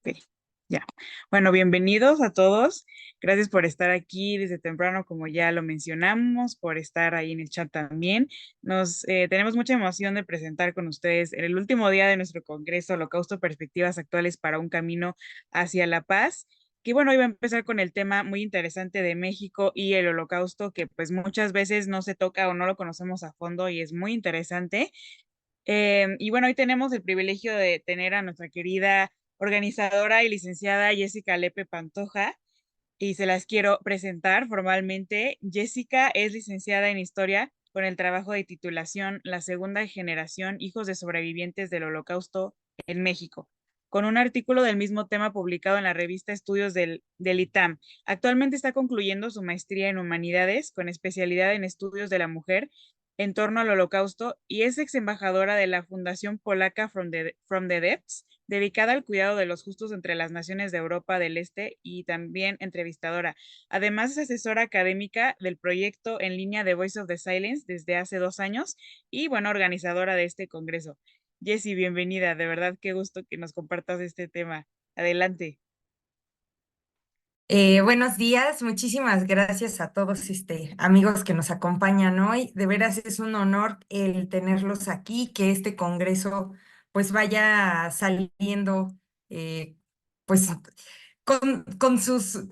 Ok, ya. Bueno, bienvenidos a todos. Gracias por estar aquí desde temprano, como ya lo mencionamos, por estar ahí en el chat también. Tenemos mucha emoción de presentar con ustedes en el último día de nuestro Congreso Holocausto Perspectivas Actuales para un Camino hacia la Paz. Que bueno, iba a empezar con el tema muy interesante de México y el Holocausto, que pues muchas veces no se toca o no lo conocemos a fondo y es muy interesante. Y bueno, hoy tenemos el privilegio de tener a nuestra querida organizadora y licenciada Jessica Lepe Pantoja y se las quiero presentar formalmente. Jessica es licenciada en Historia con el trabajo de titulación La Segunda Generación, Hijos de Sobrevivientes del Holocausto en México, con un artículo del mismo tema publicado en la revista Estudios del ITAM. Actualmente está concluyendo su maestría en Humanidades con especialidad en Estudios de la Mujer en torno al Holocausto y es ex embajadora de la Fundación Polaca From the Depths, dedicada al cuidado de los justos entre las naciones de Europa del Este y también entrevistadora. Además, es asesora académica del proyecto en línea de Voice of the Silence desde hace 2 años y, bueno, organizadora de este congreso. Jessie, bienvenida. De verdad, qué gusto que nos compartas este tema. Adelante. Buenos días, muchísimas gracias a todos amigos que nos acompañan hoy. De veras es un honor el tenerlos aquí, que este congreso pues vaya saliendo eh, pues con sus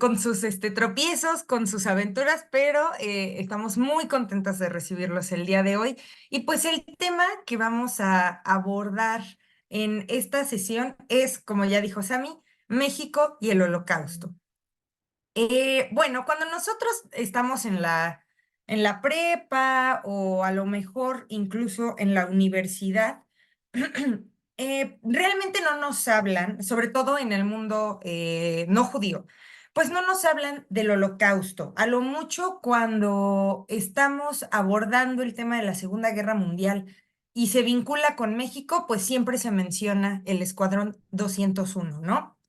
tropiezos, con sus aventuras, pero estamos muy contentas de recibirlos el día de hoy. Y pues el tema que vamos a abordar en esta sesión es, como ya dijo Sami, México y el Holocausto. Bueno, cuando nosotros estamos en la prepa o a lo mejor incluso en la universidad, realmente no nos hablan, sobre todo en el mundo no judío, pues no nos hablan del holocausto. A lo mucho cuando estamos abordando el tema de la Segunda Guerra Mundial y se vincula con México, pues siempre se menciona el Escuadrón 201, ¿no?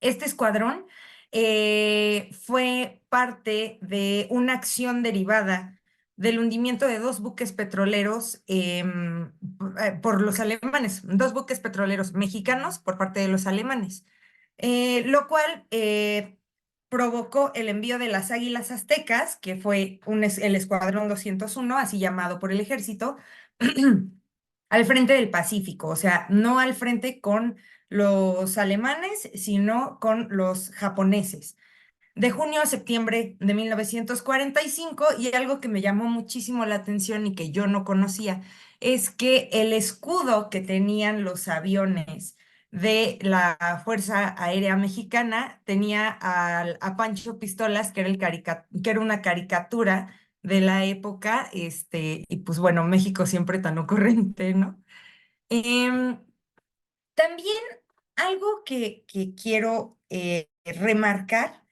Este escuadrón fue parte de una acción derivada del hundimiento de dos buques petroleros por los alemanes, dos buques petroleros mexicanos por parte de los alemanes, lo cual provocó el envío de las Águilas Aztecas, que fue el Escuadrón 201, así llamado por el ejército, al frente del Pacífico, o sea, no al frente con los alemanes, sino con los japoneses. De junio a septiembre de 1945, y algo que me llamó muchísimo la atención y que yo no conocía, es que el escudo que tenían los aviones de la Fuerza Aérea Mexicana tenía a Pancho Pistolas, que era, que era una caricatura de la época, y pues bueno, México siempre tan ocurrente, ¿no? Em, También algo que quiero remarcar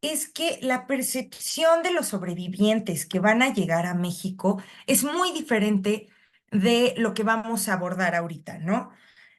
es que la percepción de los sobrevivientes que van a llegar a México es muy diferente de lo que vamos a abordar ahorita, ¿no?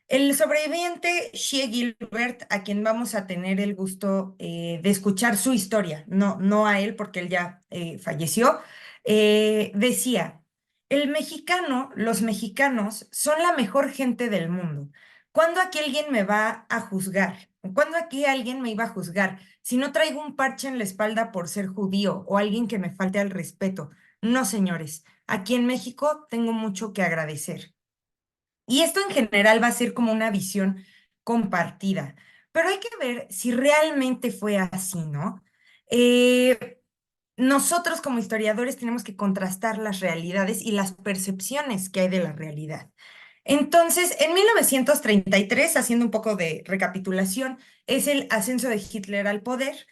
El sobreviviente Shea Gilbert, a quien vamos a tener el gusto de escuchar su historia, no a él porque él ya falleció, decía, el mexicano, los mexicanos son la mejor gente del mundo. ¿Cuándo aquí alguien me va a juzgar? ¿Cuándo aquí alguien me iba a juzgar si no traigo un parche en la espalda por ser judío o alguien que me falte al respeto? No, señores, aquí en México tengo mucho que agradecer. Y esto en general va a ser como una visión compartida, pero hay que ver si realmente fue así, ¿no? Nosotros como historiadores tenemos que contrastar las realidades y las percepciones que hay de la realidad. Entonces, en 1933, haciendo un poco de recapitulación, es el ascenso de Hitler al poder.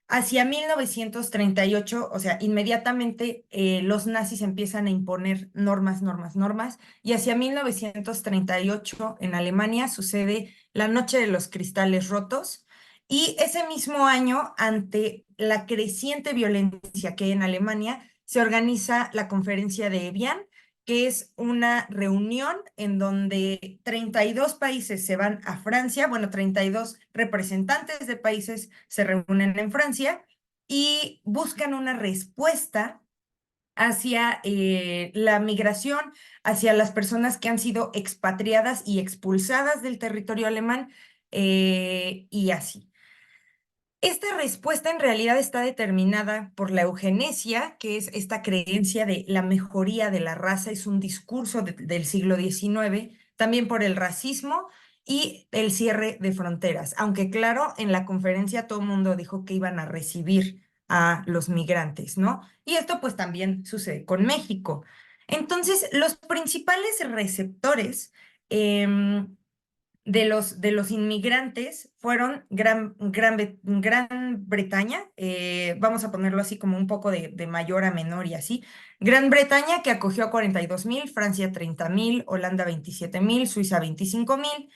Hacia 1938, o sea, inmediatamente los nazis empiezan a imponer normas, normas, normas, y hacia 1938 en Alemania sucede la Noche de los Cristales Rotos, y ese mismo año, ante la creciente violencia que hay en Alemania, se organiza la Conferencia de Evian, que es una reunión en donde 32 países se van a Francia, bueno, 32 representantes de países se reúnen en Francia y buscan una respuesta hacia la migración, hacia las personas que han sido expatriadas y expulsadas del territorio alemán y así. Esta respuesta en realidad está determinada por la eugenesia, que es esta creencia de la mejoría de la raza, es un discurso del siglo XIX, también por el racismo y el cierre de fronteras, aunque claro, en la conferencia todo el mundo dijo que iban a recibir a los migrantes, ¿no? Y esto pues también sucede con México. Entonces, los principales receptores de los inmigrantes fueron Gran Bretaña, vamos a ponerlo así como un poco de mayor a menor y así. Gran Bretaña que acogió a 42,000, Francia 30,000, Holanda 27,000, Suiza 25,000.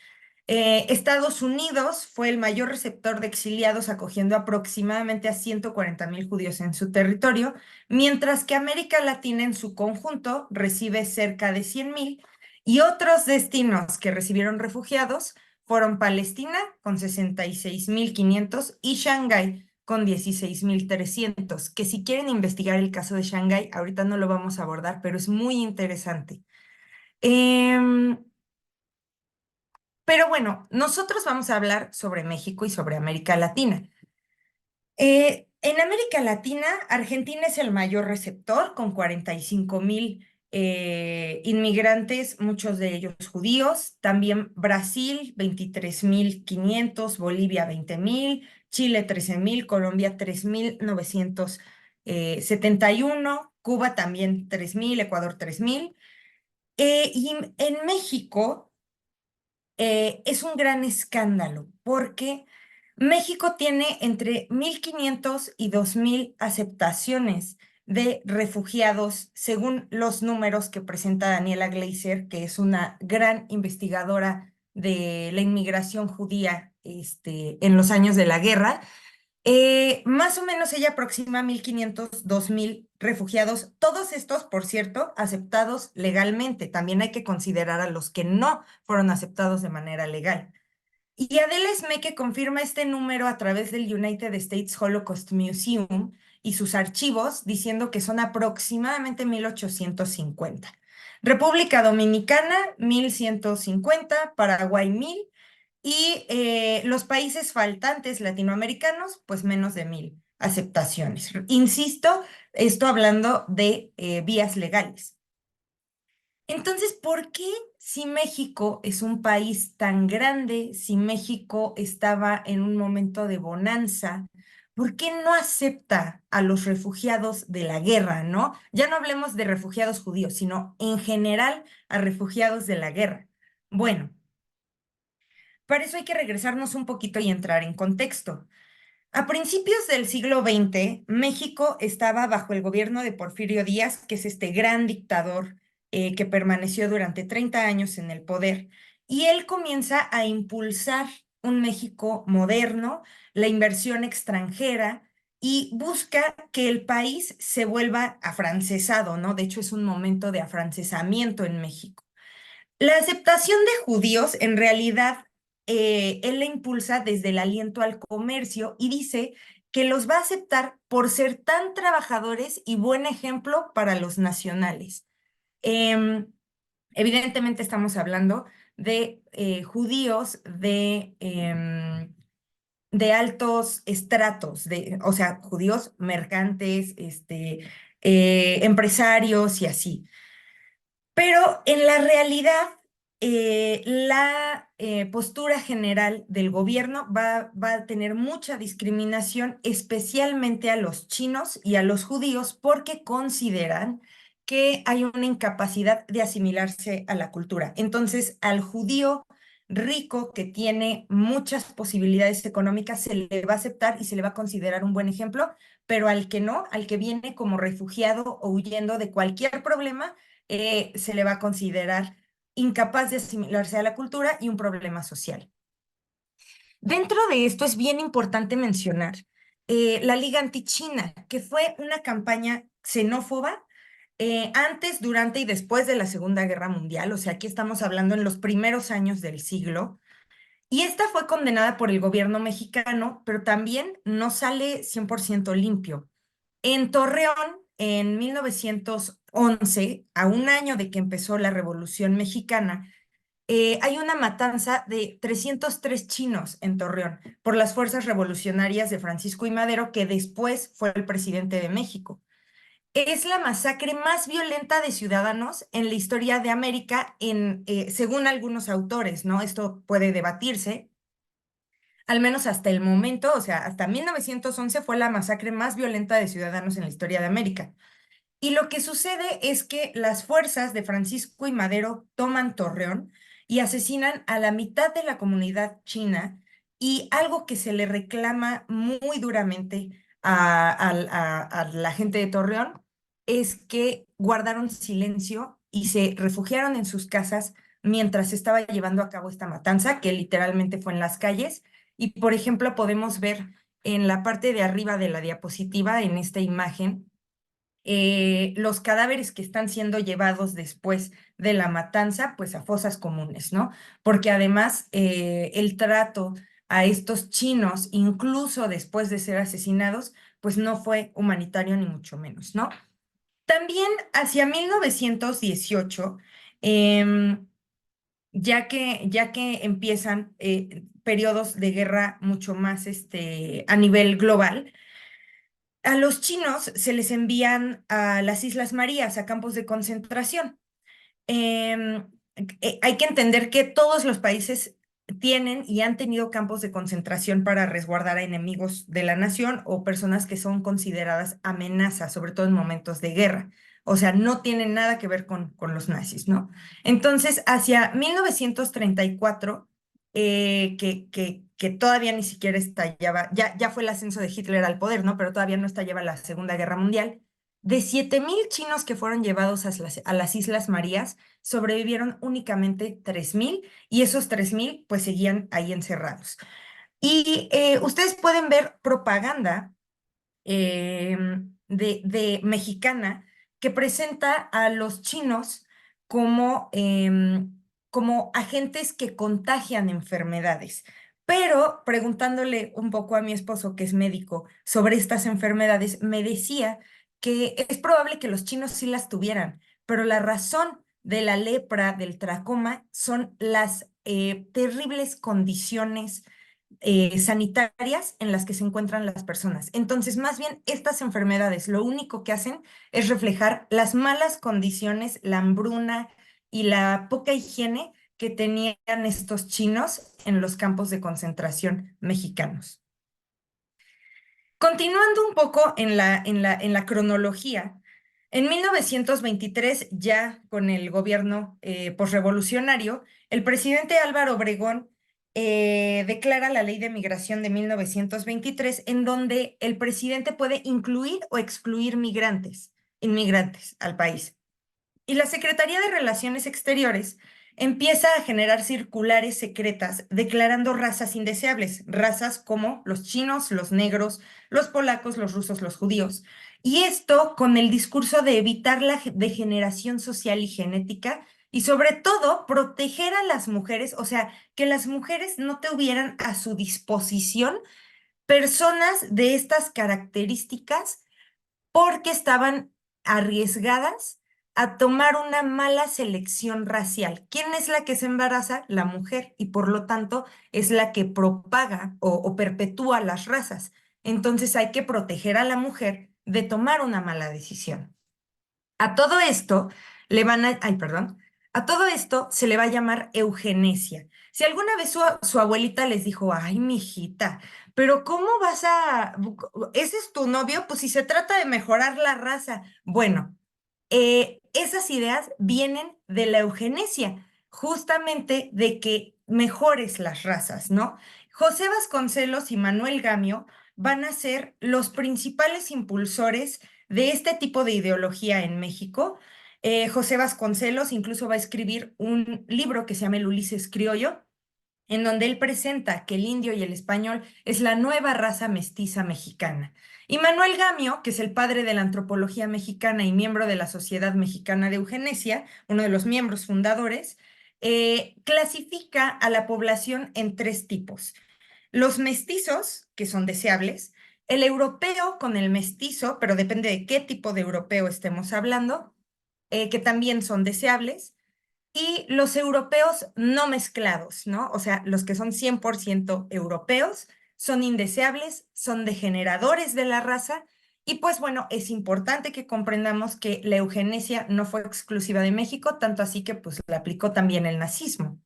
Estados Unidos fue el mayor receptor de exiliados, acogiendo aproximadamente a 140,000 judíos en su territorio, mientras que América Latina en su conjunto recibe cerca de 100,000 y otros destinos que recibieron refugiados fueron Palestina con 66,500 y Shanghái con 16,300, que si quieren investigar el caso de Shanghái, ahorita no lo vamos a abordar, pero es muy interesante. Em, pero bueno, nosotros vamos a hablar sobre México y sobre América Latina. En América Latina, Argentina es el mayor receptor, con 45,000 inmigrantes, muchos de ellos judíos. También Brasil, 23,500, Bolivia, 20,000, Chile, 13,000, Colombia, 3,971, Cuba también 3,000, Ecuador, 3,000. Y en México es un gran escándalo porque México tiene entre 1,500 y 2,000 aceptaciones de refugiados, según los números que presenta Daniela Gleiser, que es una gran investigadora de la inmigración judía en los años de la guerra. Más o menos ella aproxima 1,500, 2,000 refugiados, todos estos, por cierto, aceptados legalmente. También hay que considerar a los que no fueron aceptados de manera legal. Y Adela Smeke confirma este número a través del United States Holocaust Museum y sus archivos, diciendo que son aproximadamente 1,850. República Dominicana, 1,150, Paraguay, 1,000, y los países faltantes latinoamericanos, pues menos de 1,000 aceptaciones. Insisto, esto hablando de vías legales. Entonces, ¿por qué si México es un país tan grande, si México estaba en un momento de bonanza, por qué no acepta a los refugiados de la guerra, ¿no? Ya no hablemos de refugiados judíos, sino en general a refugiados de la guerra. Bueno, para eso hay que regresarnos un poquito y entrar en contexto. A principios del siglo XX, México estaba bajo el gobierno de Porfirio Díaz, que es este gran dictador que permaneció durante 30 años en el poder, y él comienza a impulsar un México moderno, la inversión extranjera, y busca que el país se vuelva afrancesado, ¿no? De hecho, es un momento de afrancesamiento en México. La aceptación de judíos, en realidad, él la impulsa desde el aliento al comercio y dice que los va a aceptar por ser tan trabajadores y buen ejemplo para los nacionales. Em, Evidentemente estamos hablando de judíos de altos estratos, o sea, judíos mercantes, empresarios y así. Pero en la realidad, la postura general del gobierno va a tener mucha discriminación, especialmente a los chinos y a los judíos, porque consideran que hay una incapacidad de asimilarse a la cultura. Entonces, al judío rico que tiene muchas posibilidades económicas, se le va a aceptar y se le va a considerar un buen ejemplo, pero al que no, al que viene como refugiado o huyendo de cualquier problema, se le va a considerar incapaz de asimilarse a la cultura y un problema social. Dentro de esto es bien importante mencionar la Liga Antichina, que fue una campaña xenófoba antes, durante y después de la Segunda Guerra Mundial. O sea, aquí estamos hablando en los primeros años del siglo. Y esta fue condenada por el gobierno mexicano, pero también no sale 100% limpio. En Torreón, en 1911, a un año de que empezó la Revolución Mexicana, hay una matanza de 303 chinos en Torreón por las fuerzas revolucionarias de Francisco I. Madero, que después fue el presidente de México. Es la masacre más violenta de ciudadanos en la historia de América, según algunos autores, ¿no? Esto puede debatirse. Al menos hasta el momento, o sea, hasta 1911 fue la masacre más violenta de ciudadanos en la historia de América. Y lo que sucede es que las fuerzas de Francisco y Madero toman Torreón y asesinan a la mitad de la comunidad china, y algo que se le reclama muy duramente a la gente de Torreón es que guardaron silencio y se refugiaron en sus casas mientras se estaba llevando a cabo esta matanza, que literalmente fue en las calles. Y por ejemplo, podemos ver en la parte de arriba de la diapositiva, en esta imagen, los cadáveres que están siendo llevados después de la matanza, pues a fosas comunes, ¿no? Porque además el trato a estos chinos, incluso después de ser asesinados, pues no fue humanitario ni mucho menos, ¿no? También hacia 1918, em, ya que empiezan periodos de guerra mucho más a nivel global, a los chinos se les envían a las Islas Marías, a campos de concentración. Em, Hay que entender que todos los países tienen y han tenido campos de concentración para resguardar a enemigos de la nación o personas que son consideradas amenazas, sobre todo en momentos de guerra. O sea, no tienen nada que ver con los nazis, ¿no? Entonces, hacia 1934, que todavía ni siquiera estallaba, ya fue el ascenso de Hitler al poder, ¿no? Pero todavía no estallaba la Segunda Guerra Mundial. De 7,000 chinos que fueron llevados a las Islas Marías, sobrevivieron únicamente 3,000, y esos 3,000 pues seguían ahí encerrados. Y ustedes pueden ver propaganda de mexicana que presenta a los chinos como agentes que contagian enfermedades. Pero preguntándole un poco a mi esposo, que es médico, sobre estas enfermedades, me decía que es probable que los chinos sí las tuvieran, pero la razón de la lepra, del tracoma, son las terribles condiciones sanitarias en las que se encuentran las personas. Entonces, más bien, estas enfermedades lo único que hacen es reflejar las malas condiciones, la hambruna y la poca higiene que tenían estos chinos en los campos de concentración mexicanos. Continuando un poco en la cronología, en 1923, ya con el gobierno posrevolucionario, el presidente Álvaro Obregón declara la Ley de Migración de 1923, en donde el presidente puede incluir o excluir inmigrantes al país. Y la Secretaría de Relaciones Exteriores empieza a generar circulares secretas declarando razas indeseables, razas como los chinos, los negros, los polacos, los rusos, los judíos. Y esto con el discurso de evitar la degeneración social y genética, y sobre todo proteger a las mujeres, o sea, que las mujeres no tuvieran a su disposición personas de estas características, porque estaban arriesgadas a tomar una mala selección racial. ¿Quién es la que se embaraza? La mujer, y por lo tanto es la que propaga o perpetúa las razas. Entonces hay que proteger a la mujer de tomar una mala decisión. A todo esto ay, perdón, a todo esto se le va a llamar eugenesia. Si alguna vez su abuelita les dijo, ay, mijita, pero ¿cómo ese es tu novio? Pues si se trata de mejorar la raza. Bueno, esas ideas vienen de la eugenesia, justamente de que mejores las razas, ¿no? José Vasconcelos y Manuel Gamio van a ser los principales impulsores de este tipo de ideología en México. José Vasconcelos incluso va a escribir un libro que se llama El Ulises Criollo, en donde él presenta que el indio y el español es la nueva raza mestiza mexicana. Y Manuel Gamio, que es el padre de la antropología mexicana y miembro de la Sociedad Mexicana de Eugenesia, uno de los miembros fundadores, clasifica a la población en tres tipos: los mestizos, que son deseables; el europeo con el mestizo, pero depende de qué tipo de europeo estemos hablando, que también son deseables; y los europeos no mezclados, ¿no? O sea, los que son 100% europeos son indeseables, son degeneradores de la raza y pues bueno, es importante que comprendamos que la eugenesia no fue exclusiva de México, tanto así que pues la aplicó también el nazismo.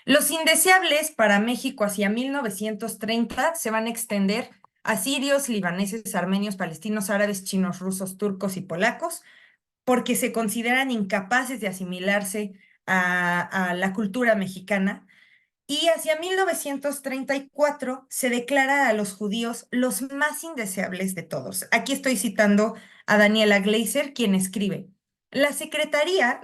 Los indeseables para México hacia 1930 se van a extender a sirios, libaneses, armenios, palestinos, árabes, chinos, rusos, turcos y polacos, porque se consideran incapaces de asimilarse a la cultura mexicana. Y hacia 1934 se declara a los judíos los más indeseables de todos. Aquí estoy citando a Daniela Gleiser, quien escribe, la Secretaría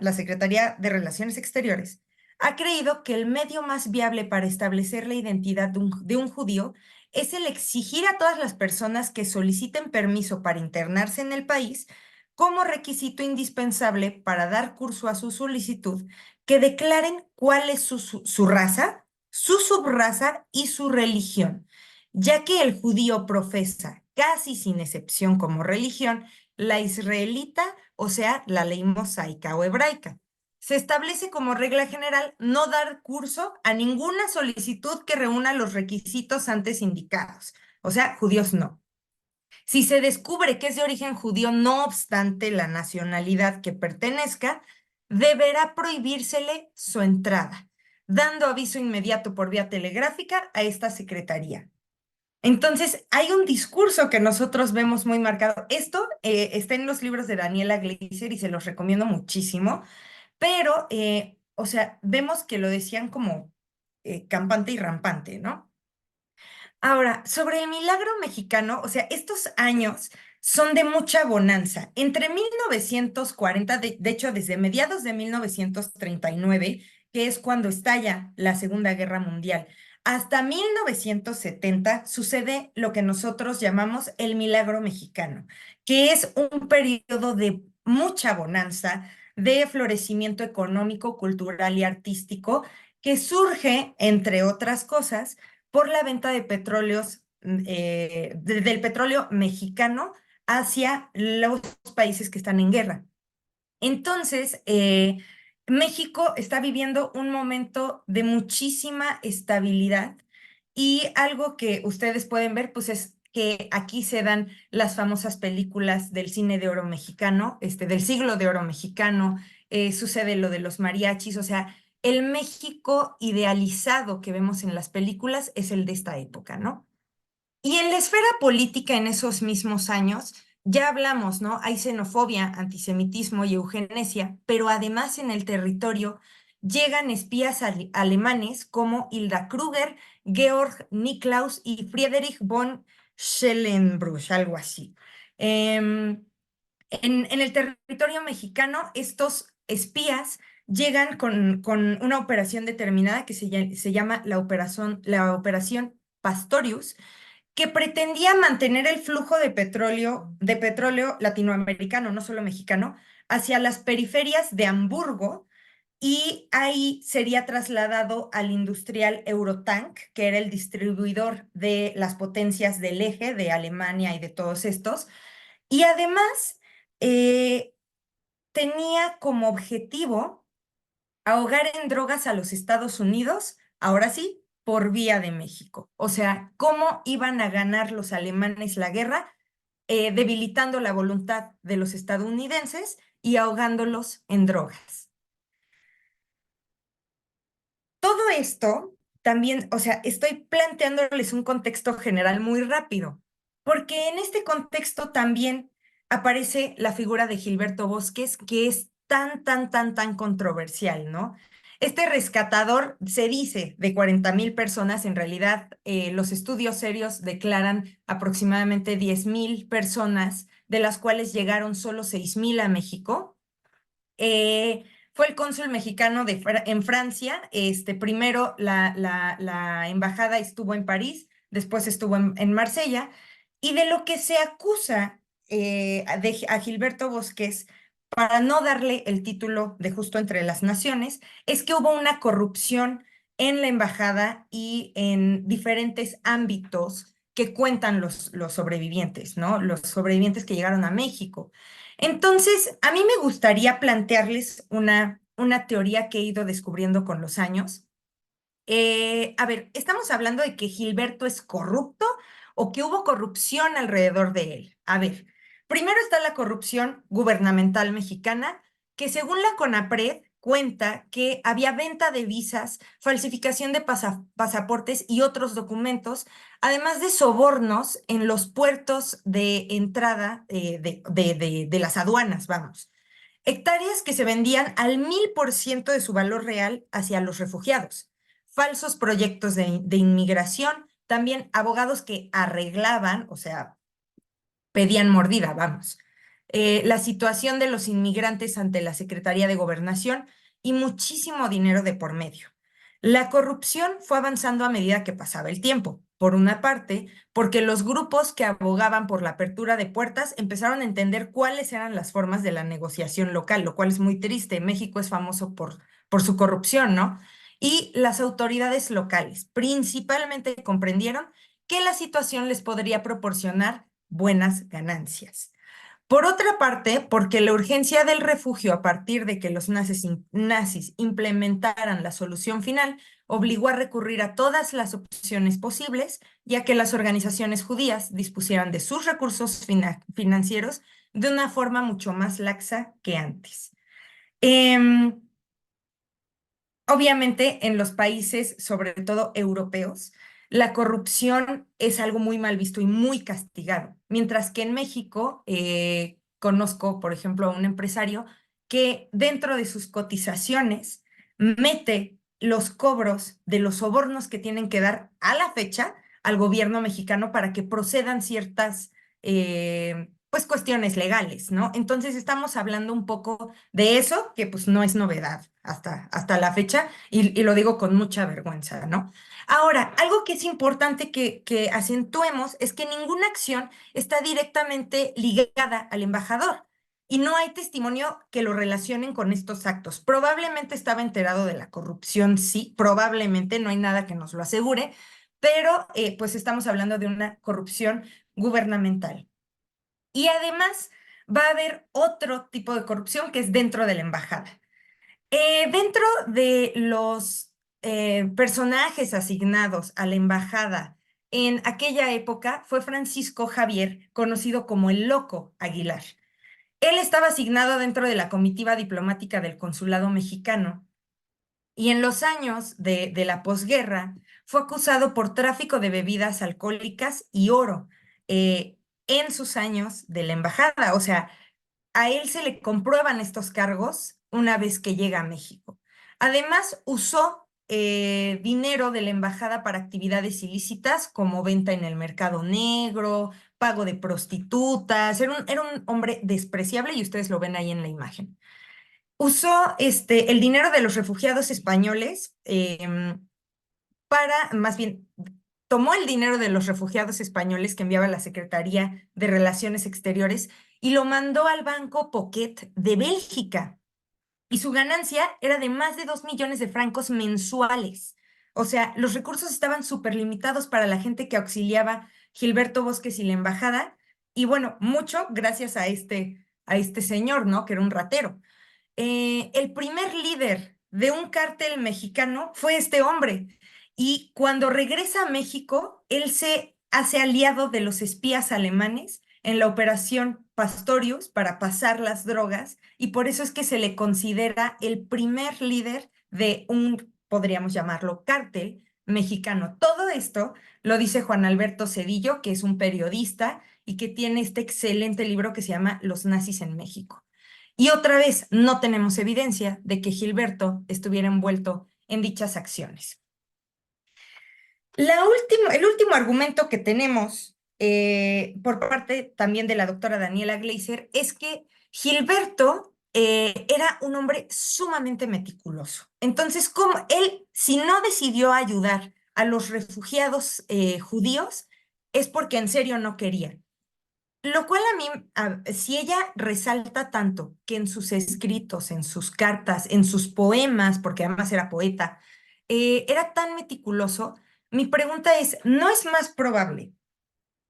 de Relaciones Exteriores, ha creído que el medio más viable para establecer la identidad de un judío es el exigir a todas las personas que soliciten permiso para internarse en el país como requisito indispensable para dar curso a su solicitud, que declaren cuál es su raza, su subraza y su religión, ya que el judío profesa, casi sin excepción como religión, la israelita, o sea, la ley mosaica o hebraica. Se establece como regla general no dar curso a ninguna solicitud que reúna los requisitos antes indicados, o sea, judíos no. Si se descubre que es de origen judío, no obstante la nacionalidad que pertenezca, deberá prohibírsele su entrada, dando aviso inmediato por vía telegráfica a esta secretaría. Entonces, hay un discurso que nosotros vemos muy marcado. Esto está en los libros de Daniela Gleiser y se los recomiendo muchísimo, pero, o sea, vemos que lo decían como campante y rampante, ¿no? Ahora, sobre el milagro mexicano, o sea, estos años son de mucha bonanza. Entre 1940, de hecho, desde mediados de 1939, que es cuando estalla la Segunda Guerra Mundial, hasta 1970 sucede lo que nosotros llamamos el milagro mexicano, que es un periodo de mucha bonanza, de florecimiento económico, cultural y artístico, que surge, entre otras cosas, por la venta de petróleos, del petróleo mexicano hacia los países que están en guerra. Entonces, México está viviendo un momento de muchísima estabilidad y algo que ustedes pueden ver, pues es que aquí se dan las famosas películas del cine de oro mexicano, del siglo de oro mexicano, sucede lo de los mariachis, o sea, el México idealizado que vemos en las películas es el de esta época, ¿no? Y en la esfera política en esos mismos años, ya hablamos, ¿no? Hay xenofobia, antisemitismo y eugenesia, pero además en el territorio llegan espías alemanes como Hilda Kruger, Georg Niklaus y Friedrich von Schellenbrüch, algo así. En el territorio mexicano, estos espías llegan con una operación determinada que se llama la operación Pastorius, que pretendía mantener el flujo de petróleo latinoamericano, no solo mexicano, hacia las periferias de Hamburgo y ahí sería trasladado al industrial Eurotank, que era el distribuidor de las potencias del eje de Alemania y de todos estos. Y además eh, tenía como objetivo ahogar en drogas a los Estados Unidos, ahora sí, por vía de México. O sea, ¿cómo iban a ganar los alemanes la guerra? Debilitando la voluntad de los estadounidenses y ahogándolos en drogas. Todo esto también, o sea, estoy planteándoles un contexto general muy rápido, porque en este contexto también aparece la figura de Gilberto Bosques, que es tan, tan, tan, tan controversial, ¿no? Este rescatador se dice de 40,000 personas, en realidad los estudios serios declaran aproximadamente 10,000 personas, de las cuales llegaron solo 6,000 a México. Fue el cónsul mexicano en Francia. Primero la embajada estuvo en París, después estuvo en Marsella, y de lo que se acusa a Gilberto Bosques para no darle el título de justo entre las naciones, es que hubo una corrupción en la embajada y en diferentes ámbitos que cuentan los sobrevivientes, ¿no? Los sobrevivientes que llegaron a México. Entonces, a mí me gustaría plantearles una una teoría que he ido descubriendo con los años. A ver, ¿estamos hablando de que Gilberto es corrupto o que hubo corrupción alrededor de él? A ver, primero está la corrupción gubernamental mexicana, que según la CONAPRED cuenta que había venta de visas, falsificación de pasaportes y otros documentos, además de sobornos en los puertos de entrada de las aduanas, vamos. Hectáreas que se vendían al 1000% de su valor real hacia los refugiados, falsos proyectos de inmigración, también abogados que arreglaban, o sea, pedían mordida, vamos. La situación de los inmigrantes ante la Secretaría de Gobernación y muchísimo dinero de por medio. La corrupción fue avanzando a medida que pasaba el tiempo. Por una parte, porque los grupos que abogaban por la apertura de puertas empezaron a entender cuáles eran las formas de la negociación local, lo cual es muy triste. México es famoso por su corrupción, ¿no? Y las autoridades locales principalmente comprendieron que la situación les podría proporcionar buenas ganancias. Por otra parte, porque la urgencia del refugio a partir de que los nazis implementaran la solución final, obligó a recurrir a todas las opciones posibles, ya que las organizaciones judías dispusieran de sus recursos financieros de una forma mucho más laxa que antes. Em, Obviamente, en los países, sobre todo europeos, la corrupción es algo muy mal visto y muy castigado. Mientras que en México, conozco, por ejemplo, a un empresario que dentro de sus cotizaciones mete los cobros de los sobornos que tienen que dar a la fecha al gobierno mexicano para que procedan ciertas, pues, cuestiones legales, ¿no? Entonces, estamos hablando un poco de eso, que pues no es novedad hasta la fecha, y lo digo con mucha vergüenza, ¿no? Ahora, algo que es importante que acentuemos es que ninguna acción está directamente ligada al embajador y no hay testimonio que lo relacionen con estos actos. Probablemente estaba enterado de la corrupción, sí, probablemente, no hay nada que nos lo asegure, pero pues estamos hablando de una corrupción gubernamental. Y además va a haber otro tipo de corrupción que es dentro de la embajada. Dentro de los personajes asignados a la embajada en aquella época fue Francisco Javier, conocido como el Loco Aguilar. Él estaba asignado dentro de la comitiva diplomática del consulado mexicano y en los años de la posguerra fue acusado por tráfico de bebidas alcohólicas y oro en sus años de la embajada. O sea, a él se le comprueban estos cargos una vez que llega a México. Además, usó dinero de la embajada para actividades ilícitas como venta en el mercado negro, pago de prostitutas. Era un hombre despreciable y ustedes lo ven ahí en la imagen. Usó el dinero de los refugiados españoles más bien, tomó el dinero de los refugiados españoles que enviaba la Secretaría de Relaciones Exteriores y lo mandó al Banco Poquet de Bélgica. Y su ganancia era de más de 2 millones de francos mensuales. O sea, los recursos estaban súper limitados para la gente que auxiliaba Gilberto Bosques y la embajada. Y bueno, mucho gracias a este señor, ¿no? Que era un ratero. El primer líder de un cártel mexicano fue este hombre. Y cuando regresa a México, él se hace aliado de los espías alemanes en la operación Pastorius para pasar las drogas y por eso es que se le considera el primer líder de un, podríamos llamarlo, cártel mexicano. Todo esto lo dice Juan Alberto Cedillo, que es un periodista y que tiene este excelente libro que se llama Los nazis en México. Y otra vez, no tenemos evidencia de que Gilberto estuviera envuelto en dichas acciones. El último argumento que tenemos por parte también de la doctora Daniela Gleiser es que Gilberto era un hombre sumamente meticuloso. Entonces, como él, si no decidió ayudar a los refugiados judíos, es porque en serio no quería. Lo cual a mí, si ella resalta tanto que en sus escritos, en sus cartas, en sus poemas, porque además era poeta, era tan meticuloso, mi pregunta es, ¿no es más probable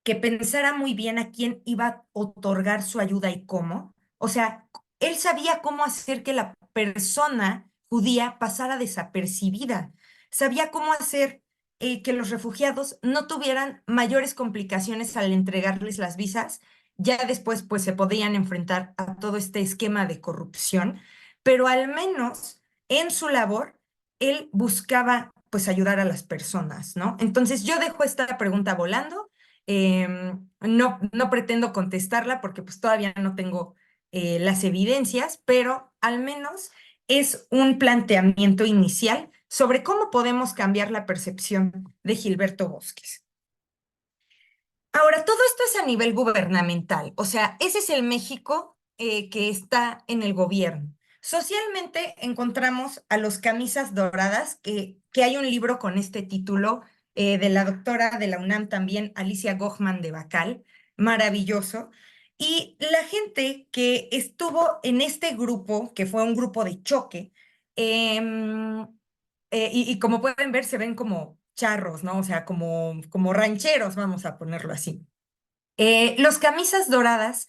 que pensara muy bien a quién iba a otorgar su ayuda y cómo? O sea, él sabía cómo hacer que la persona judía pasara desapercibida. Sabía cómo hacer que los refugiados no tuvieran mayores complicaciones al entregarles las visas. Ya después, pues, se podían enfrentar a todo este esquema de corrupción, pero al menos en su labor, él buscaba, pues, ayudar a las personas, ¿no? Entonces, yo dejo esta pregunta volando. No pretendo contestarla porque, pues, todavía no tengo las evidencias, pero al menos es un planteamiento inicial sobre cómo podemos cambiar la percepción de Gilberto Bosques. Ahora, todo esto es a nivel gubernamental, o sea, ese es el México que está en el gobierno. Socialmente encontramos a los camisas doradas, que hay un libro con este título de la doctora de la UNAM también, Alicia Gochman de Bacal, maravilloso. Y la gente que estuvo en este grupo, que fue un grupo de choque, em, y como pueden ver, se ven como charros, ¿no? O sea, como rancheros, vamos a ponerlo así. Los camisas doradas,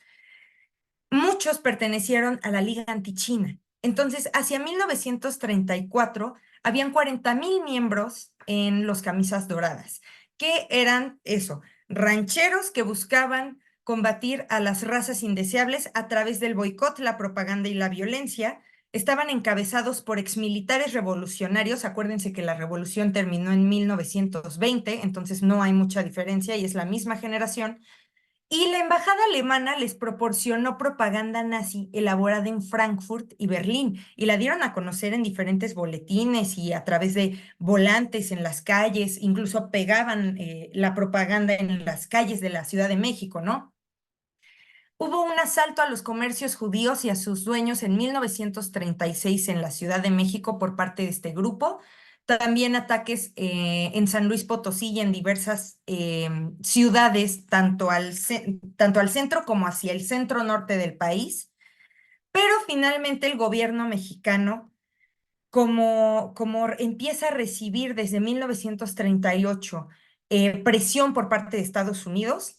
muchos pertenecieron a la Liga Antichina. Entonces, hacia 1934, habían 40,000 miembros en los camisas doradas, que eran eso, rancheros que buscaban combatir a las razas indeseables a través del boicot, la propaganda y la violencia. Estaban encabezados por exmilitares revolucionarios. Acuérdense que la revolución terminó en 1920, entonces no hay mucha diferencia y es la misma generación. Y la embajada alemana les proporcionó propaganda nazi elaborada en Frankfurt y Berlín y la dieron a conocer en diferentes boletines y a través de volantes en las calles, incluso pegaban la propaganda en las calles de la Ciudad de México, ¿no? Hubo un asalto a los comercios judíos y a sus dueños en 1936 en la Ciudad de México por parte de este grupo. También ataques en San Luis Potosí y en diversas ciudades, tanto al centro como hacia el centro norte del país. Pero finalmente el gobierno mexicano, como empieza a recibir desde 1938 presión por parte de Estados Unidos,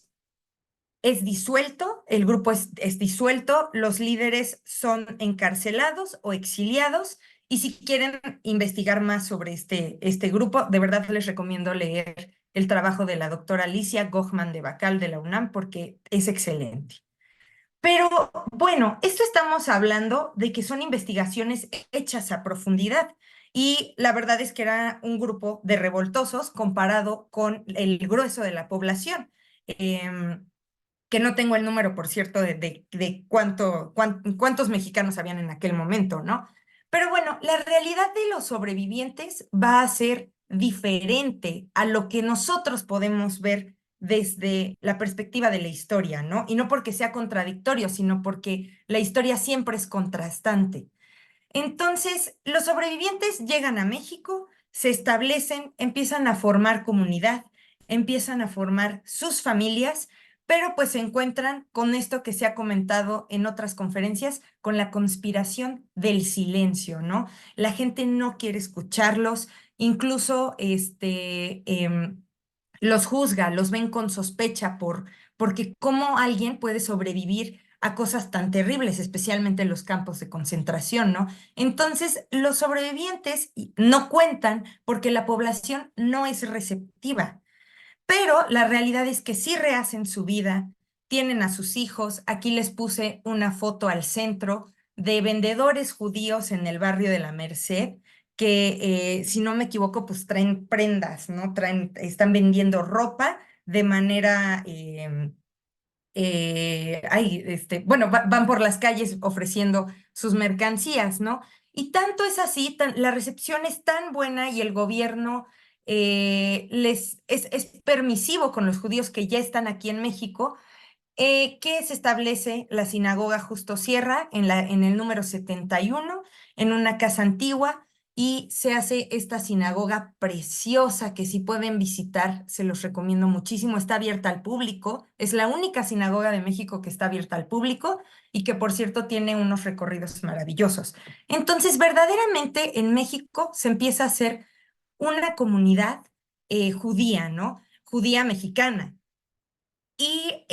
es disuelto, el grupo es disuelto, los líderes son encarcelados o exiliados. Y si quieren investigar más sobre este grupo, de verdad les recomiendo leer el trabajo de la doctora Alicia Gochman de Bacal de la UNAM porque es excelente. Pero bueno, esto estamos hablando de que son investigaciones hechas a profundidad y la verdad es que era un grupo de revoltosos comparado con el grueso de la población. Que no tengo el número, por cierto, de cuántos mexicanos habían en aquel momento, ¿no? Pero bueno, la realidad de los sobrevivientes va a ser diferente a lo que nosotros podemos ver desde la perspectiva de la historia, ¿no? Y no porque sea contradictorio, sino porque la historia siempre es contrastante. Entonces, los sobrevivientes llegan a México, se establecen, empiezan a formar comunidad, empiezan a formar sus familias, pero pues se encuentran con esto que se ha comentado en otras conferencias, con la conspiración del silencio, ¿no? La gente no quiere escucharlos, incluso los juzga, los ven con sospecha porque cómo alguien puede sobrevivir a cosas tan terribles, especialmente en los campos de concentración, ¿no? Entonces, los sobrevivientes no cuentan porque la población no es receptiva, pero la realidad es que sí rehacen su vida, tienen a sus hijos. Aquí les puse una foto al centro de vendedores judíos en el barrio de la Merced, que si no me equivoco, pues traen prendas, ¿no? Están vendiendo ropa de manera bueno, van por las calles ofreciendo sus mercancías, ¿no? Y tanto es así, la recepción es tan buena y el gobierno es permisivo con los judíos que ya están aquí en México, que se establece la sinagoga Justo Sierra en el número 71 en una casa antigua, y se hace esta sinagoga preciosa que si pueden visitar, se los recomiendo muchísimo. Está abierta al público, es la única sinagoga de México que está abierta al público y que por cierto tiene unos recorridos maravillosos. Entonces, verdaderamente en México se empieza a hacer una comunidad judía, ¿no? Judía mexicana. Y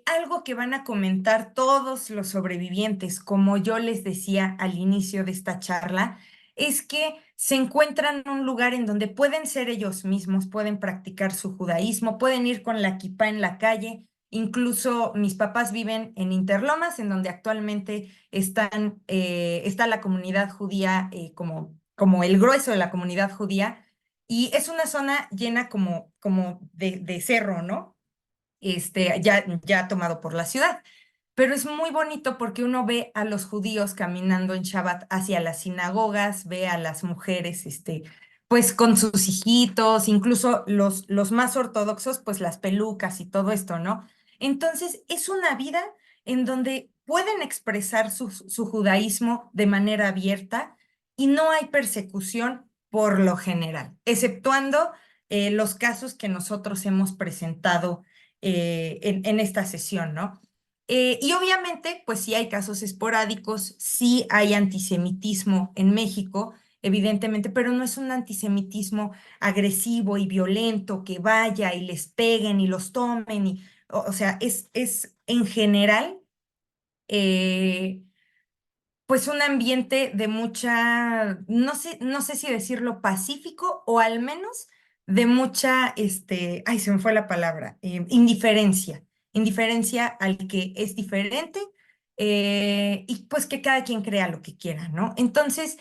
algo que van a comentar todos los sobrevivientes, como yo les decía al inicio de esta charla, es que se encuentran en un lugar en donde pueden ser ellos mismos, pueden practicar su judaísmo, pueden ir con la kipá en la calle. Incluso mis papás viven en Interlomas, en donde actualmente está la comunidad judía, como el grueso de la comunidad judía, y es una zona llena como de cerro, ¿no? Ya tomado por la ciudad. Pero es muy bonito porque uno ve a los judíos caminando en Shabbat hacia las sinagogas, ve a las mujeres, pues con sus hijitos, incluso los más ortodoxos, pues las pelucas y todo esto, ¿no? Entonces, es una vida en donde pueden expresar su judaísmo de manera abierta y no hay persecución por lo general, exceptuando los casos que nosotros hemos presentado en esta sesión, ¿no? Y obviamente, pues sí hay casos esporádicos, sí hay antisemitismo en México, evidentemente, pero no es un antisemitismo agresivo y violento que vaya y les peguen y los tomen, o sea, es en general, eh, pues un ambiente de mucha, no sé si decirlo pacífico o al menos de mucha, ay, se me fue la palabra, indiferencia al que es diferente, y pues que cada quien crea lo que quiera, ¿no? Entonces,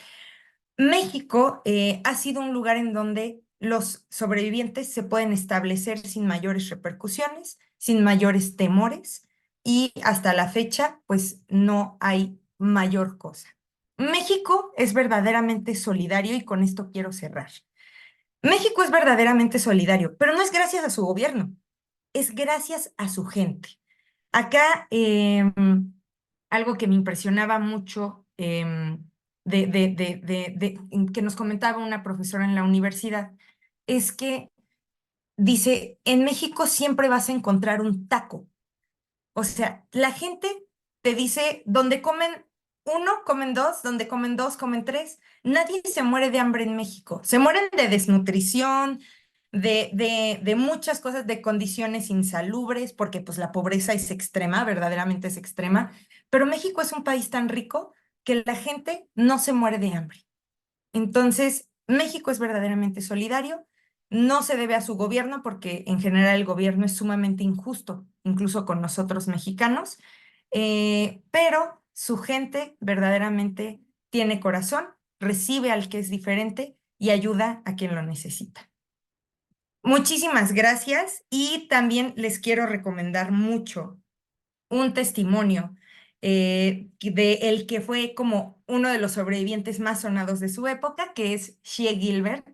México ha sido un lugar en donde los sobrevivientes se pueden establecer sin mayores repercusiones, sin mayores temores, y hasta la fecha, pues no hay mayor cosa. México es verdaderamente solidario y con esto quiero cerrar. México es verdaderamente solidario, pero no es gracias a su gobierno, es gracias a su gente. Acá, algo que me impresionaba mucho, que nos comentaba una profesora en la universidad, es que dice, en México siempre vas a encontrar un taco. O sea, la gente te dice, donde comen uno, comen dos, donde comen dos, comen tres. Nadie se muere de hambre en México. Se mueren de desnutrición, de muchas cosas, de condiciones insalubres, porque pues la pobreza es extrema, verdaderamente es extrema. Pero México es un país tan rico que la gente no se muere de hambre. Entonces, México es verdaderamente solidario, no se debe a su gobierno porque en general el gobierno es sumamente injusto, incluso con nosotros mexicanos, pero su gente verdaderamente tiene corazón, recibe al que es diferente y ayuda a quien lo necesita. Muchísimas gracias y también les quiero recomendar mucho un testimonio de el que fue como uno de los sobrevivientes más sonados de su época, que es Shea Gilbert,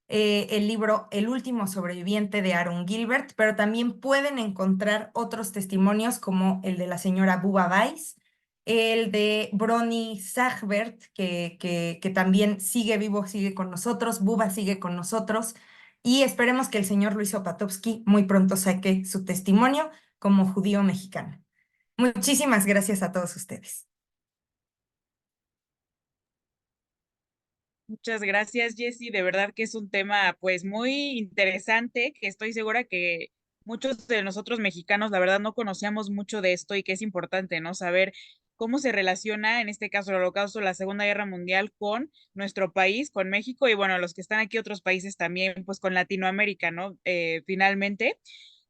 el libro El último sobreviviente de Aaron Gilbert, pero también pueden encontrar otros testimonios como el de la señora Buba Weiss, el de Bronnie Sagbert, que también sigue vivo, sigue con nosotros, Buba sigue con nosotros, y esperemos que el señor Luis Opatovsky muy pronto saque su testimonio como judío mexicano. Muchísimas gracias a todos ustedes. Muchas gracias, Jessy. De verdad que es un tema pues muy interesante, que estoy segura que muchos de nosotros mexicanos, la verdad, no conocíamos mucho de esto y que es importante, ¿no? Saber cómo se relaciona, en este caso, el Holocausto, la Segunda Guerra Mundial con nuestro país, con México y bueno, los que están aquí, otros países también, pues con Latinoamérica, ¿no? Finalmente.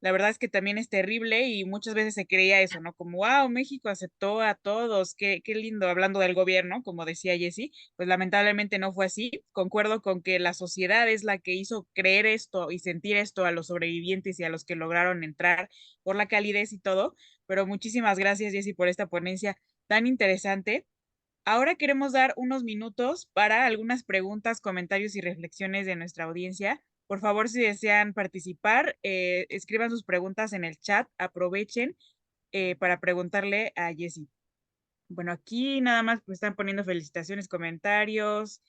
La verdad es que también es terrible y muchas veces se creía eso, ¿no? Como, wow, México aceptó a todos, qué lindo, hablando del gobierno, como decía Jessy, pues lamentablemente no fue así. Concuerdo con que la sociedad es la que hizo creer esto y sentir esto a los sobrevivientes y a los que lograron entrar por la calidez y todo, pero muchísimas gracias, Jessy, por esta ponencia tan interesante. Ahora queremos dar unos minutos para algunas preguntas, comentarios y reflexiones de nuestra audiencia. Por favor, si desean participar, escriban sus preguntas en el chat. Aprovechen para preguntarle a Jessie. Bueno, aquí nada más pues, están poniendo felicitaciones, comentarios,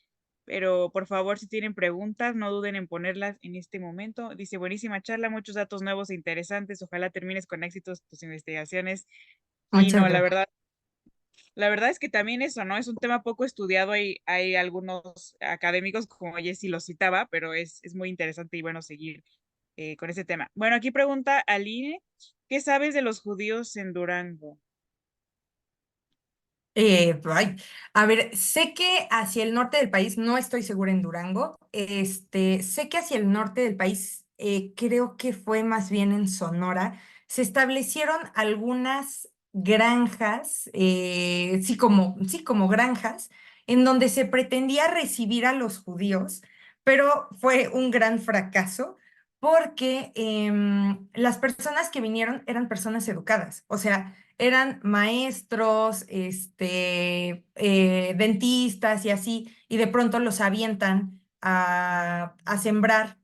pero por favor, si tienen preguntas, no duden en ponerlas en este momento. Dice, buenísima charla, muchos datos nuevos e interesantes. Ojalá termines con éxitos tus investigaciones. Y Muchas no, la gracias. verdad. La verdad es que también eso, ¿no? Es un tema poco estudiado. Hay algunos académicos, como Jessy lo citaba, pero es muy interesante y bueno seguir. con ese tema. Bueno, aquí pregunta Aline, ¿qué sabes de los judíos en Durango? Ay, a ver, sé que hacia el norte del país, no estoy segura en Durango, sé que hacia el norte del país, creo que fue más bien en Sonora, se establecieron algunas granjas, sí, como granjas, en donde se pretendía recibir a los judíos, pero fue un gran fracaso porque las personas que vinieron eran personas educadas, o sea, eran maestros, dentistas y así, y de pronto los avientan a sembrar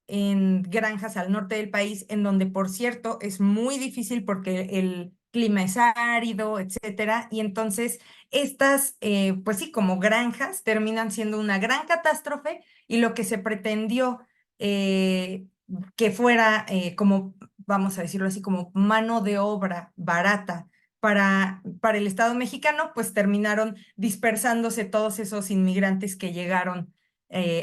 en granjas al norte del país, en donde, por cierto, es muy difícil porque el clima es árido, etcétera, y entonces estas, pues sí, como granjas, terminan siendo una gran catástrofe y lo que se pretendió que fuera como, vamos a decirlo así, como mano de obra barata para el Estado mexicano, pues terminaron dispersándose todos esos inmigrantes que llegaron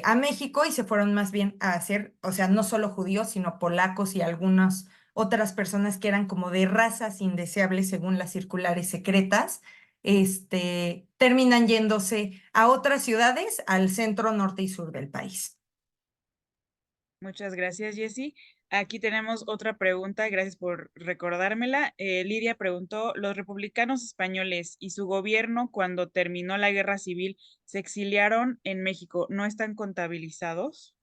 a México y se fueron más bien a hacer, o sea, no solo judíos, sino polacos y algunas otras personas que eran como de razas indeseables según las circulares secretas, terminan yéndose a otras ciudades, al centro, norte y sur del país. Muchas gracias, Jessy. Aquí tenemos otra pregunta, gracias por recordármela. Lidia preguntó, ¿los republicanos españoles y su gobierno cuando terminó la guerra civil se exiliaron en México, no están contabilizados?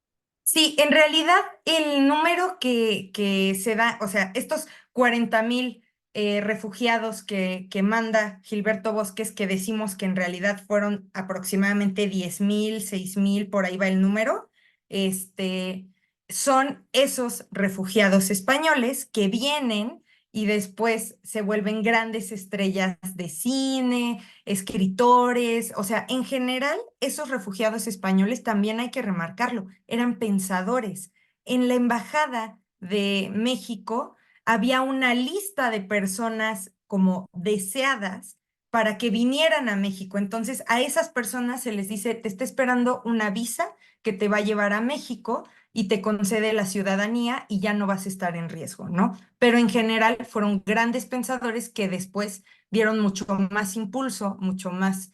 Sí, en realidad el número que se da, o sea, estos 40,000 refugiados que manda Gilberto Bosques, que decimos que en realidad fueron aproximadamente 10,000, 6,000, por ahí va el número, este, son esos refugiados españoles que vienen y después se vuelven grandes estrellas de cine, escritores, o sea, en general, esos refugiados españoles también hay que remarcarlo, eran pensadores. En la Embajada de México había una lista de personas como deseadas para que vinieran a México. Entonces, a esas personas se les dice, te está esperando una visa que te va a llevar a México y te concede la ciudadanía y ya no vas a estar en riesgo, ¿no? Pero en general fueron grandes pensadores que después dieron mucho más impulso, mucho más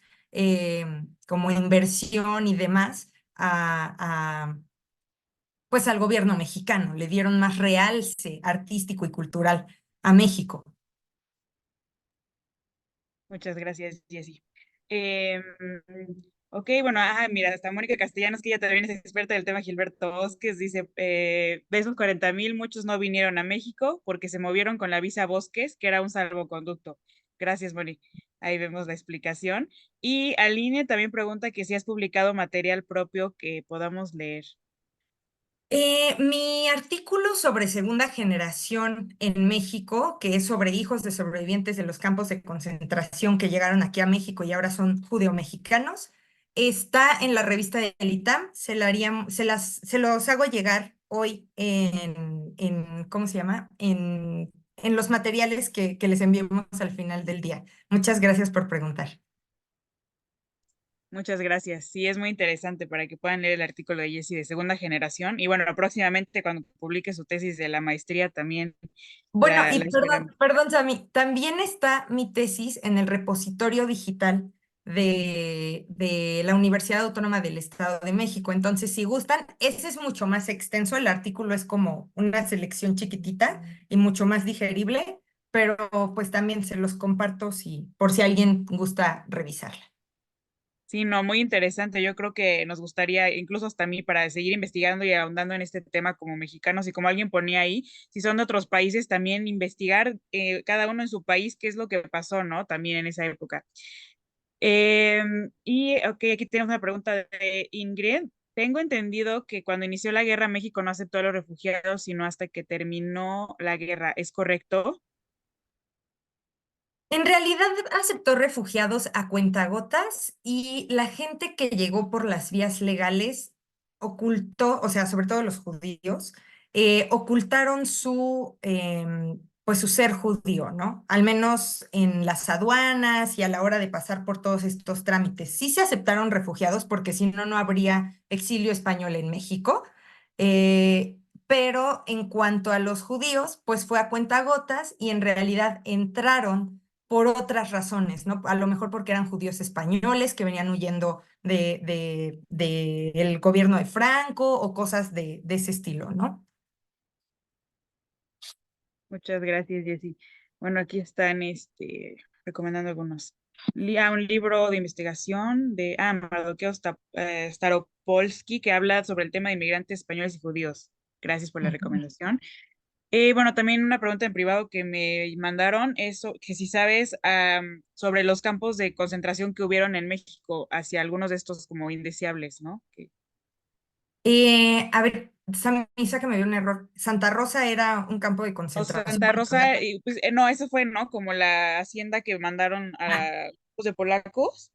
como inversión y demás pues al gobierno mexicano, le dieron más realce artístico y cultural a México. Muchas gracias, Jessy. Ok, bueno, mira, hasta Mónica Castellanos, que ella también es experta del tema Gilberto Bosques, dice, de esos 40,000, muchos no vinieron a México porque se movieron con la visa Bosques, que era un salvoconducto. Gracias, Moni. Ahí vemos la explicación. Y Aline también pregunta que si has publicado material propio que podamos leer. Mi artículo sobre segunda generación en México, que es sobre hijos de sobrevivientes de los campos de concentración que llegaron aquí a México y ahora son judeo-mexicanos, está en la revista del ITAM. Se los hago llegar hoy ¿cómo se llama? En los materiales que les enviemos al final del día. Muchas gracias por preguntar. Muchas gracias. Sí, es muy interesante para que puedan leer el artículo de Jessie de segunda generación. Y bueno, próximamente cuando publique su tesis de la maestría también Bueno, la y perdón, esperamos. perdón, Sami, también está mi tesis en el repositorio digital de la Universidad Autónoma del Estado de México. Entonces, si gustan, ese es mucho más extenso. El artículo es como una selección chiquitita y mucho más digerible, pero pues también se los comparto por si alguien gusta revisarla. Sí, no, muy interesante. Yo creo que nos gustaría, incluso hasta a mí, para seguir investigando y ahondando en este tema como mexicanos y como alguien ponía ahí, si son de otros países, también investigar cada uno en su país qué es lo que pasó, ¿no? También en esa época. Ok, aquí tenemos una pregunta de Ingrid. Tengo entendido que cuando inició la guerra México no aceptó a los refugiados, sino hasta que terminó la guerra. ¿Es correcto? En realidad aceptó refugiados a cuentagotas y la gente que llegó por las vías legales ocultó, o sea, sobre todo los judíos, ocultaron pues su ser judío, ¿no? Al menos en las aduanas y a la hora de pasar por todos estos trámites. Sí se aceptaron refugiados porque si no, no habría exilio español en México. pero en cuanto a los judíos, pues fue a cuentagotas y en realidad entraron por otras razones, ¿no? A lo mejor porque eran judíos españoles que venían huyendo el gobierno de Franco o cosas de ese estilo, ¿no? Muchas gracias, Jessy. Bueno, aquí están recomendando algunos. Un libro de investigación de Mardoqueo Staropolsky que habla sobre el tema de inmigrantes españoles y judíos. Gracias por la Ujú. recomendación. Bueno, también una pregunta en privado que me mandaron, eso, que si sabes sobre los campos de concentración que hubieron en México hacia algunos de estos como indeseables, ¿no? A ver, Samisa que me dio un error. Santa Rosa era un campo de O concentración. Santa Rosa, y, pues, no, eso fue, ¿no? Como la hacienda que mandaron Ah, a los de polacos.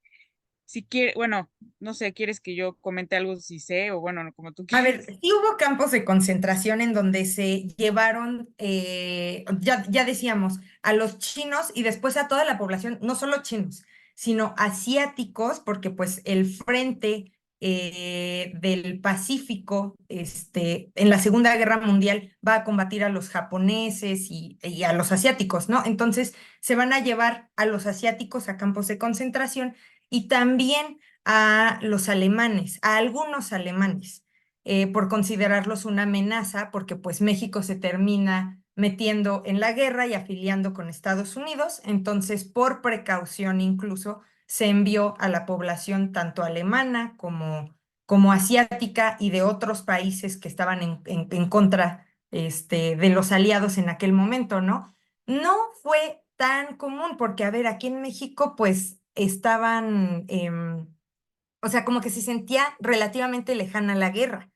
Si quiere, bueno, no sé, ¿quieres que yo comente algo si sé o bueno, como tú a ver, quieras? sí hubo campos de concentración en donde se llevaron, ya decíamos, a los chinos y después a toda la población, no solo chinos, sino asiáticos, porque pues el frente del Pacífico, en la Segunda Guerra Mundial va a combatir a los japoneses y a los asiáticos, ¿no? Entonces se van a llevar a los asiáticos a campos de concentración y también a los alemanes, a algunos alemanes por considerarlos una amenaza, porque pues México se termina metiendo en la guerra y afiliando con Estados Unidos, entonces por precaución incluso se envió a la población tanto alemana como asiática y de otros países que estaban en contra de los aliados en aquel momento, ¿no? No fue tan común porque, a ver, aquí en México pues estaban, o sea, como que se sentía relativamente lejana la guerra.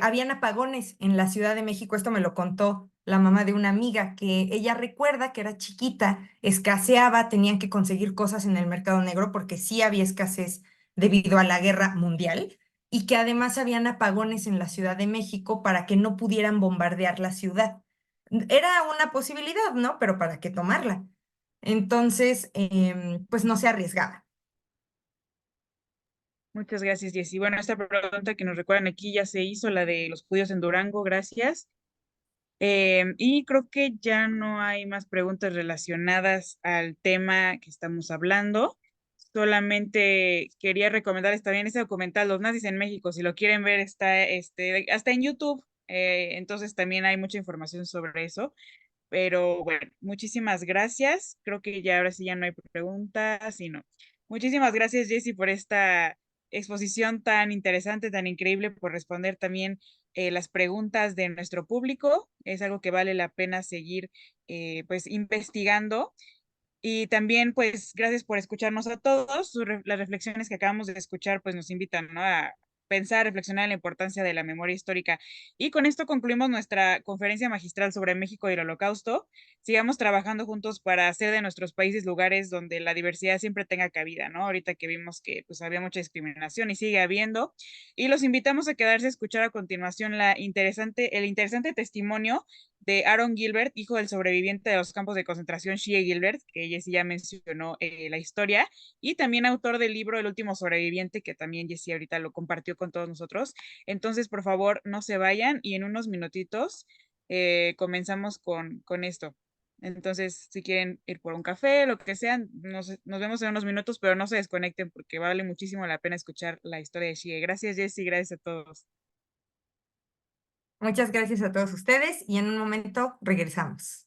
Habían apagones en la Ciudad de México, esto me lo contó la mamá de una amiga, que ella recuerda que era chiquita, escaseaba, tenían que conseguir cosas en el mercado negro porque sí había escasez debido a la guerra mundial y que además habían apagones en la Ciudad de México para que no pudieran bombardear la ciudad. Era una posibilidad, ¿no? Pero ¿para qué tomarla? Entonces, pues no se arriesgaba. Muchas gracias, Jessy. Bueno, esta pregunta que nos recuerdan aquí ya se hizo, la de los judíos en Durango, gracias. Y creo que ya no hay más preguntas relacionadas al tema que estamos hablando. Solamente quería recomendarles también ese documental, Los nazis en México. Si lo quieren ver, está hasta en YouTube. Entonces también hay mucha información sobre eso. Pero bueno, muchísimas gracias. Creo que ya ahora sí ya no hay preguntas, sino muchísimas gracias, Jessy, por esta exposición tan interesante, tan increíble, por responder también las preguntas de nuestro público. Es algo que vale la pena seguir pues investigando. Y también, pues, gracias por escucharnos a todos. Las reflexiones que acabamos de escuchar, pues, nos invitan, ¿no? A pensar, reflexionar en la importancia de la memoria histórica. Y con esto concluimos nuestra conferencia magistral sobre México y el Holocausto. Sigamos trabajando juntos para hacer de nuestros países lugares donde la diversidad siempre tenga cabida, ¿no? Ahorita que vimos que, pues, había mucha discriminación y sigue habiendo. Y los invitamos a quedarse a escuchar a continuación el interesante testimonio de Aaron Gilbert, hijo del sobreviviente de los campos de concentración Shea Gilbert, que Jessie ya mencionó la historia, y también autor del libro El último sobreviviente, que también Jessie ahorita lo compartió con todos nosotros. Entonces, por favor, no se vayan y en unos minutitos comenzamos con esto. Entonces, si quieren ir por un café, lo que sea, nos vemos en unos minutos, pero no se desconecten porque vale muchísimo la pena escuchar la historia de Shea. Gracias, Jessie, gracias a todos. Muchas gracias a todos ustedes y en un momento regresamos.